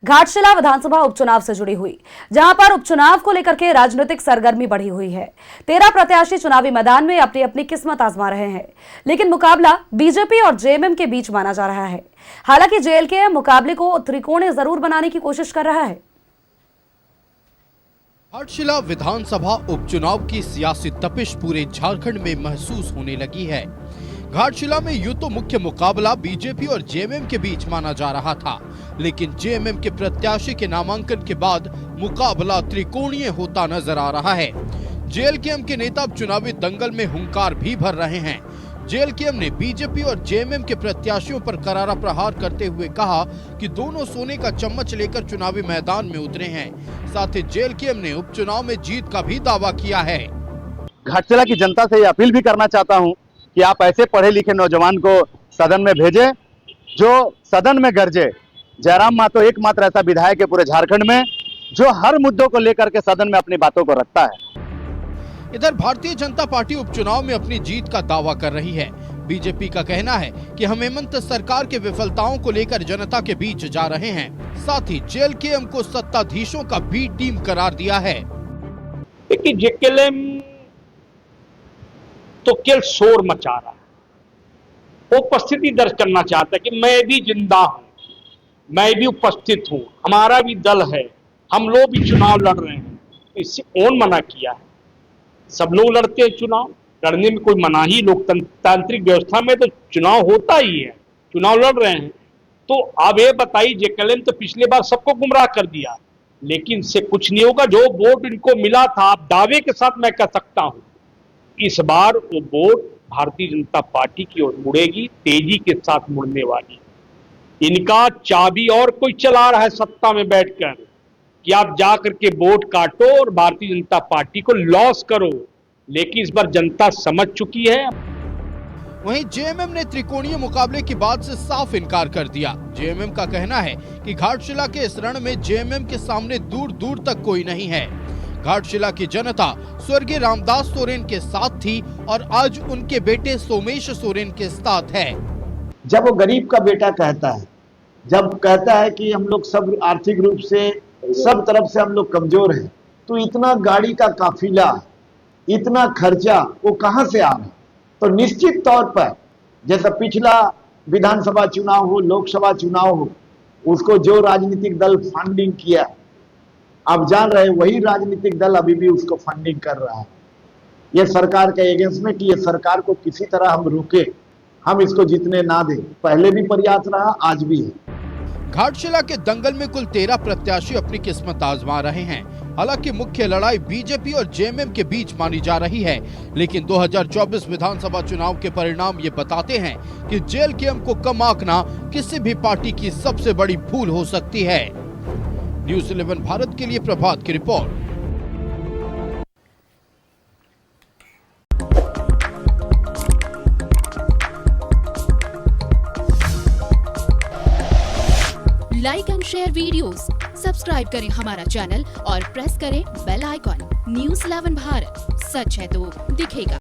घाटशिला विधानसभा उपचुनाव से जुड़ी हुई, जहां पर उपचुनाव को लेकर के राजनीतिक सरगर्मी बढ़ी हुई है। 13 प्रत्याशी चुनावी मैदान में अपनी अपनी किस्मत आजमा रहे हैं, लेकिन मुकाबला बीजेपी और जेएमएम के बीच माना जा रहा है। हालांकि जेएलके मुकाबले को त्रिकोणीय जरूर बनाने की कोशिश कर रहा है। घाटशिला विधानसभा उपचुनाव की सियासी तपिश पूरे झारखंड में महसूस होने लगी है। घाटशिला में यूं तो मुख्य मुकाबला बीजेपी और जेएमएम के बीच माना जा रहा था, लेकिन जेएमएम के प्रत्याशी के नामांकन के बाद मुकाबला त्रिकोणीय होता नजर आ रहा है। जेएलके के नेता अब चुनावी दंगल में हुंकार भी भर रहे हैं। जेएलके ने बीजेपी और जेएमएम के प्रत्याशियों पर करारा प्रहार करते हुए कहा कि दोनों सोने का चम्मच लेकर चुनावी मैदान में उतरे हैं। साथ ही जेएलके ने उपचुनाव में जीत का भी दावा किया है। घाटशिला की जनता से अपील भी करना चाहता हूं कि आप ऐसे पढ़े लिखे नौजवान को सदन में भेजें जो सदन में गरजे। जयराम मातो एकमात्र ऐसा विधायक है पूरे झारखंड में जो हर मुद्दों को लेकर के सदन में अपनी बातों को रखता है। इधर भारतीय जनता पार्टी उपचुनाव में अपनी जीत का दावा कर रही है। बीजेपी का कहना है कि हम हेमंत सरकार के विफलताओं को लेकर जनता के बीच जा रहे हैं। साथ ही जेएलके को सत्ताधीशों का बी टीम करार दिया है। देखिए, जेकेएलएम तो केवल शोर मचा रहा है, वो उपस्थिति दर्ज करना चाहता है कि मैं भी जिंदा हूं, मैं भी उपस्थित हूं, हमारा भी दल है, हम लोग भी चुनाव लड़ रहे हैं। इससे कौन मना किया है? सब लोग लड़ते हैं चुनाव, लड़ने में कोई मना ही, लोकतांत्रिक व्यवस्था में तो चुनाव होता ही है, चुनाव लड़ रहे हैं। तो अब ये बताइए, जेकेएलएम तो पिछले बार सबको गुमराह कर दिया, लेकिन इससे कुछ नहीं होगा। जो वोट इनको मिला था, आप दावे के साथ मैं कह सकता हूं, इस बार वो वोट भारतीय जनता पार्टी की ओर मुड़ेगी, तेजी के साथ मुड़ने वाली। इनका चाबी और कोई चला रहा है सत्ता में बैठकर कि आप जा करके वोट काटो और भारतीय जनता पार्टी को लॉस करो, लेकिन इस बार जनता समझ चुकी है। वहीं जेएमएम ने त्रिकोणीय मुकाबले की बात से साफ इनकार कर दिया। जेएमएम का कहना है कि घाटशिला के इस रण में जेएमएम के सामने दूर दूर तक कोई नहीं है। घाटशिला की जनता स्वर्गीय रामदास सोरेन के साथ थी और आज उनके बेटे सोमेश सोरेन के साथ है। जब वो गरीब का बेटा कहता है, जब कहता है कि हम लोग सब आर्थिक रूप से सब तरफ से हम लोग कमजोर हैं, तो इतना गाड़ी का काफिला, इतना खर्चा वो कहां से आ रहा है? तो निश्चित तौर पर जैसा पिछला विधानसभा चुनाव हो, लोकसभा चुनाव हो, उसको जो राजनीतिक दल फंडिंग किया, आप जान रहे हैं वही राजनीतिक दल अभी भी उसको फंडिंग कर रहा है। यह सरकार के अगेंस्ट में कि ये सरकार को किसी तरह हम रोके, हम इसको जीतने ना दें। पहले भी प्रयास रहा, आज भी है। घाटशिला के दंगल में कुल 13 प्रत्याशी अपनी किस्मत आजमा रहे हैं। हालांकि मुख्य लड़ाई बीजेपी और जेएमएम के बीच मानी जा रही है, लेकिन 2024 विधानसभा चुनाव के परिणाम ये बताते हैं कि जेएलके को कम आंकना किसी भी पार्टी की सबसे बड़ी भूल हो सकती है। न्यूज़ 11 भारत के लिए प्रभात की report. Like and share videos, subscribe करें हमारा चैनल और प्रेस करें बेल आइकॉन। न्यूज़ 11 भारत, सच है तो दिखेगा।